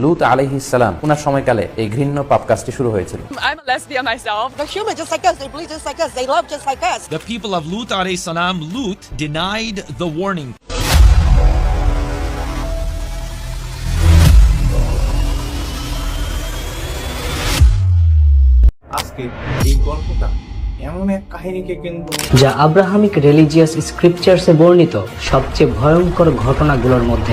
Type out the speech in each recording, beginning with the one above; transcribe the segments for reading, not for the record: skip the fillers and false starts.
লূত আলাইহিস সালাম ওনার সময়কালে এই ঘৃণ্য পাপ কাজটি শুরু হয়েছিল। I'm a lesbian myself. They're human just like us. They bleed just like us. They love just like us. The people of Lut alayhi salam, Lut denied the warning. আজকে এই গল্পটা এমন এক কাহিনীকে কেন্দ্র যা আব্রাহামিক রিলিজিয়াস স্ক্রিপচার্সে বর্ণিত সবচেয়ে ভয়ঙ্কর ঘটনাগুলোর মধ্যে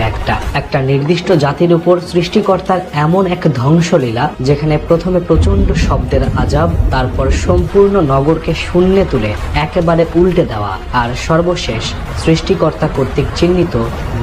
একটা নির্দিষ্ট জাতির উপর সৃষ্টিকর্তার এমন এক ধ্বংসলীলা যেখানে প্রথমে প্রচন্ড শব্দের আযাব, তারপর সম্পূর্ণ নগরকে শূন্যে তুলে একেবারে উল্টে দেওয়া, আর সর্বশেষ সৃষ্টিকর্তা কর্তৃক চিহ্নিত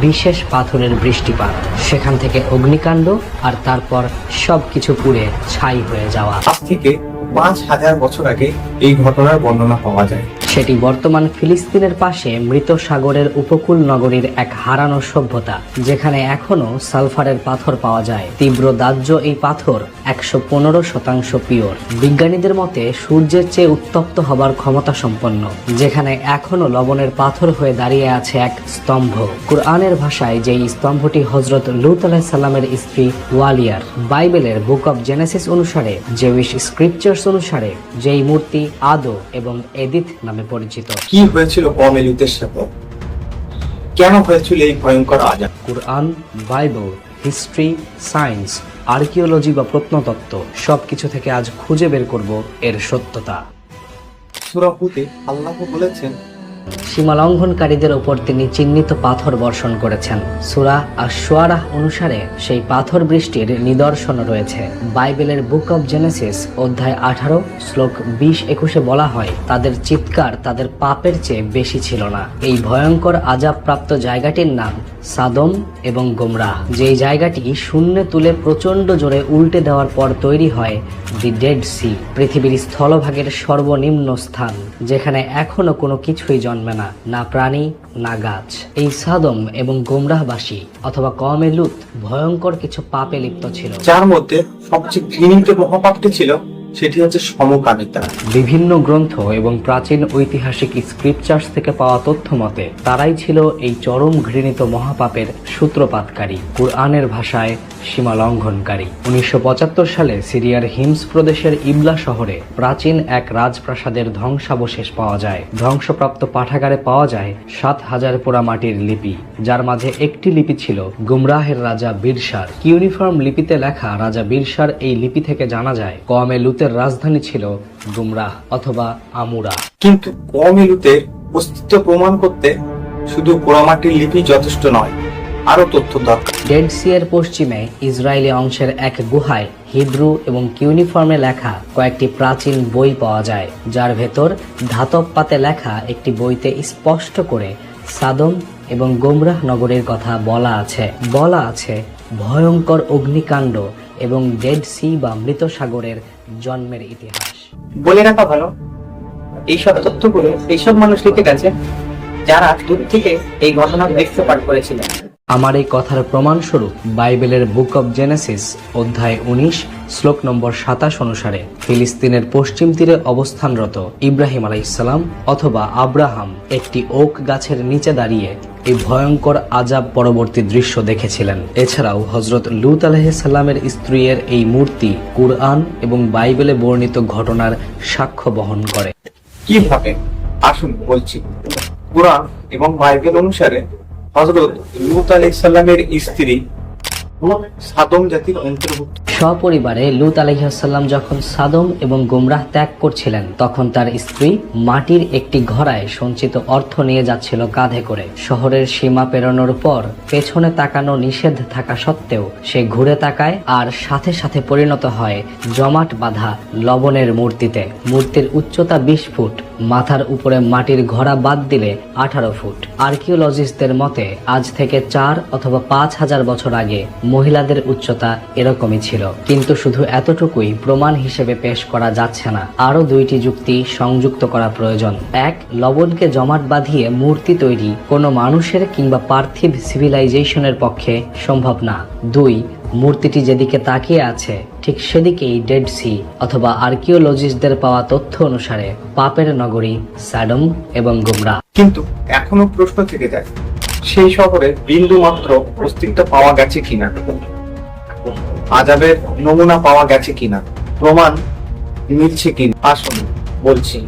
বিশেষ পাথরের বৃষ্টিপাত, সেখান থেকে অগ্নিকাণ্ড, আর তারপর সবকিছু পুড়ে ছাই হয়ে যাওয়া। আজ থেকে 5000 বছর আগে এই ঘটনার বর্ণনা পাওয়া যায়। সেটি বর্তমান ফিলিস্তিনের পাশে মৃত সাগরের উপকূল নগরীর এক হারানো সভ্যতা, যেখানে এখনো সালফারের পাথর পাওয়া যায়। তীব্র দাহ্য এই পাথর 115% পিওর। বিজ্ঞানীদের মতে সূর্যের চেয়ে উত্তপ্ত হবার ক্ষমতা সম্পন্ন, যেখানে এখনো লবণের পাথর হয়ে দাঁড়িয়ে আছে এক স্তম্ভ। কুরআনের ভাষায় যেই স্তম্ভটি হযরত লূত আলাইহিস সালামের স্ত্রী ওয়ালিয়ার, বাইবেলের বুক অব জেনেসিস অনুসারে, জেউইশ স্ক্রিপচার্স অনুসারে যেই মূর্তি আদো এবং এদিথ নামে পরিচিত। কি হয়েছিল কওমে লূতের সাথে? কেন হয়েছিল এই ভয়ঙ্কর আযাব? কুরআন, বাইবেল, হিস্ট্রি, সায়েন্স, আর্কিওলজি বা প্রত্নতত্ত্ব সবকিছু থেকে আজ খুঁজে বের করব এর সত্যতা। সূরা হুদে আল্লাহ বলেছেন, সীমা লঙ্ঘনকারীদের উপর তিনি চিহ্নিত পাথর বর্ষণ করেছেন। সূরা আশ-শুআরা অনুসারে সেই পাথর বৃষ্টির নিদর্শন রয়েছে। বাইবেলের বুক অব জেনেসিস অধ্যায় 18 শ্লোক 20-21 বলা হয়, তাদের চিৎকার তাদের পাপের চেয়ে বেশি ছিল না। এই ভয়ঙ্কর আযাবপ্রাপ্ত জায়গাটির নাম সাদম এবং গোমরাহ, যেই জায়গাটি শূন্যে তুলে প্রচন্ড জোরে উল্টে দেওয়ার পর তৈরি হয় দি ডেড সি, পৃথিবীর স্থলভাগের সর্বনিম্ন স্থান, যেখানে এখনো কোনো কিছুই জন্মে না, না প্রাণী না গাছ। এই সাদম এবং গোমরাহবাসী অথবা কওমে লূত ভয়ঙ্কর কিছু পাপে লিপ্ত ছিল, যার মধ্যে সবচেয়ে ঘৃণিত মহাপাপটি ছিল সেটি হচ্ছে সমকামিতা। বিভিন্ন গ্রন্থ এবং প্রাচীন ঐতিহাসিক স্ক্রিপচার্স থেকে পাওয়া তথ্য মতে তারাই ছিল এই চরম ঘৃণিত মহাপাপের সূত্রপাতকারী, কুরআনের ভাষায় সীমা লঙ্ঘনকারী। 1975 সালে সিরিয়ার হিমস প্রদেশের ইবলা শহরে প্রাচীন এক রাজপ্রাসাদের ধ্বংসাবশেষ পাওয়া যায়। ধ্বংসপ্রাপ্ত পাঠাগারে পাওয়া যায় 7000 পোড়া মাটির লিপি, যার মাঝে একটি লিপি ছিল গুমরাহের রাজা বীরসার। কিউনিফর্ম লিপিতে লেখা রাজা বীরসার এই লিপি থেকে জানা যায় কওমে লূতের রাজধানী ছিল গুমরাহ অথবা আমুরা। কিন্তু কওমে লূতের অস্তিত্ব প্রমাণ করতে শুধু পোড়ামাটির লিপি যথেষ্ট নয়, আরো তথ্য দরকার। ডেড সি এর পশ্চিমে ইসরায়েলি অংশের এক গুহায় হিব্রু এবং কিউনিফর্মে লেখা কয়েকটি প্রাচীন বই পাওয়া যায়, যার ভেতর ধাতব পাতে লেখা একটি বইতে স্পষ্ট করে সাদম এবং গোমরাহ নগরীর কথা বলা আছে ভয়ঙ্কর অগ্নিকাণ্ড এবং ডেড সি বা মৃত সাগরের জন্মের ইতিহাস। বলে রাখা ভালো, এইসব তথ্যগুলো এইসব মানুষ লিখে গেছে যারা দূর থেকে এই ঘটনা দেখতে পাঠ করেছিলেন। আমার এই কথার প্রমাণস্বরূপ বাইবেলের বুক অব জেনেসিস অধ্যায় 19 শ্লোক নম্বর 27 অনুসারে ফিলিস্তিনের পশ্চিম তীরে অবস্থানরত ইব্রাহিম আলাইহিস সালাম অথবা আব্রাহাম একটি ওক গাছের নিচে দাঁড়িয়ে এই ভয়ঙ্কর আযাব পরবর্তী দৃশ্য দেখেছিলেন। এছাড়াও হযরত লূত আলাইহিস সালামের স্ত্রীর এই মূর্তি কুরআন এবং বাইবেলে বর্ণিত ঘটনার সাক্ষ্য বহন করে। কিভাবে? আসুন বলছি। কুরআন এবং বাইবেল অনুসারে হযরত লূত আলাইহিস সালামের স্ত্রী সাদম জাতির অন্তর্ভুক্ত। সপরিবারে লূত আলাইহিস সালাম যখন সাদম এবং গোমরাহ ত্যাগ করছিলেন, তখন তার স্ত্রী মাটির একটি ঘড়ায় সঞ্চিত অর্থ নিয়ে যাচ্ছিল কাঁধে করে। শহরের সীমা পেরোনোর পর পেছনে তাকানো নিষেধ থাকা সত্ত্বেও সে ঘুরে তাকায় আর সাথে সাথে পরিণত হয় জমাট বাঁধা লবণের মূর্তিতে। মূর্তির উচ্চতা 20 ফুট, মাথার উপরে মাটির ঘড়া বাদ দিলে 18 ফুট। আর্কিওলজিস্টদের মতে আজ থেকে 4 অথবা 5000 বছর আগে মহিলাদের উচ্চতা এরকমই ছিল, কিন্তু শুধু এতটুকুই প্রমাণ হিসেবে পেশ করা যাচ্ছে না, আরো 2টি যুক্তি সংযুক্ত করা প্রয়োজন। 1, লবণকে জমাট বাঁধিয়ে মূর্তি তৈরি কোনো মানুষের কিংবা পার্থিব সিভিলাইজেশনের পক্ষে সম্ভব না। 2, মূর্তিটি যেদিকে তাকিয়ে আছে ঠিক সেদিকেই ডেড সি অথবা আর্কিওলজিস্টদের পাওয়া তথ্য অনুসারে পাপের নগরী সাডম এবং গোমরাহ। কিন্তু এখনো প্রশ্ন থেকে যায়, সেই শহরে বিন্দু মাত্র অস্তিত্ব পাওয়া গেছে কিনা। আযাবের নমুনা পাওয়া গেছে কিনা, প্রমাণ মিলছে কিনা, আসুন বলছি।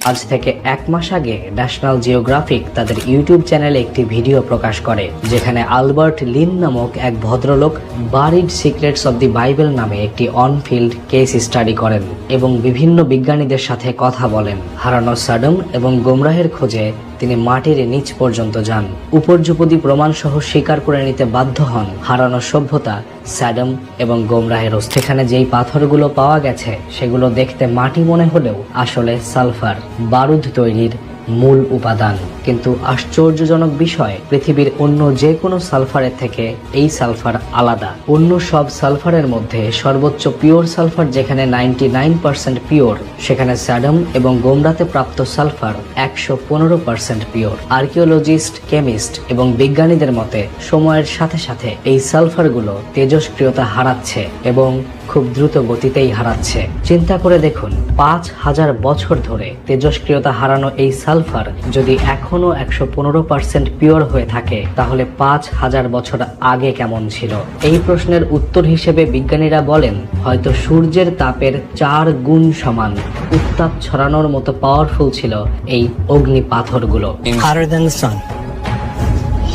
আজ থেকে 1 মাস আগে ন্যাশনাল জিওগ্রাফিক তাদের ইউটিউব চ্যানেলে একটি ভিডিও প্রকাশ করে, যেখানে আলবার্ট লিন নামক এক ভদ্রলোক buried secrets of the Bible নামে একটি অনফিল্ড কেস স্টাডি করেন এবং বিভিন্ন বিজ্ঞানীদের সাথে কথা বলেন। হারানো সাডম এবং গোমরাহের খোঁজে তিনি মাটির নিচ পর্যন্ত যান। উপর্যুপদি প্রমাণ সহ স্বীকার করে নিতে বাধ্য হন হারানো সভ্যতা স্যাডম এবং গোমরাহের অস্তিত্ব। সেখানে যেই পাথরগুলো পাওয়া গেছে সেগুলো দেখতে মাটি মনে হলেও আসলে সালফার, বারুদ তৈরির মূল উপাদান। কিন্তু আশ্চর্যজনক বিষয়, পৃথিবীর অন্য যে কোনো সালফারের থেকে এই সালফার আলাদা। অন্য সব সালফারের মধ্যে সর্বোচ্চ পিওর সালফার যেখানে 99% পিওর, সেখানে স্যাডম এবং গোমরাতে প্রাপ্ত সালফার 115% পিওর। আর্কিওলজিস্ট, কেমিস্ট এবং বিজ্ঞানীদের মতে সময়ের সাথে সাথে এই সালফারগুলো তেজস্ক্রিয়তা হারাচ্ছে এবং খুব দ্রুত গতিতেই হারাচ্ছে। চিন্তা করে দেখুন, 5000 বছর ধরে তেজস্ক্রিয়তা হারানো এই সালফার যদি এখনো 115% পিওর হয়ে থাকে, তাহলে 5000 বছর আগে কেমন ছিল? এই প্রশ্নের উত্তর হিসেবে বিজ্ঞানীরা বলেন, হয়তো সূর্যের তাপের 4 গুণ সমান উত্তাপ ছড়ানোর মতো পাওয়ারফুল ছিল এই অগ্নি পাথরগুলো। Hotter than the sun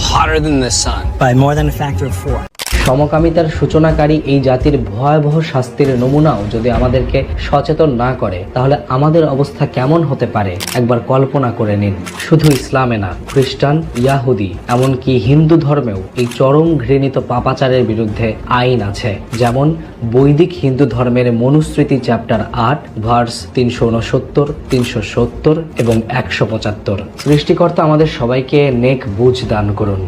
Hotter than the sun. by more than a factor of 4. সমকামিতার সূচনাকারী এই জাতির ভয়াবহ শাস্তির নমুনাও যদি আমাদেরকে সচেতন না করে, তাহলে আমাদের অবস্থা কেমন হতে পারে একবার কল্পনা করে নিন। শুধু ইসলামে না, খ্রিস্টান, ইয়াহুদি, এমনকি হিন্দু ধর্মেও এই চরম ঘৃণিত পাপাচারের বিরুদ্ধে আইন আছে। যেমন বৈদিক হিন্দু ধর্মের মনুস্মৃতি চ্যাপ্টার 8 ভার্স 369, 370 এবং 175। সৃষ্টিকর্তা আমাদের সবাইকে নেক বুঝ দান করুন।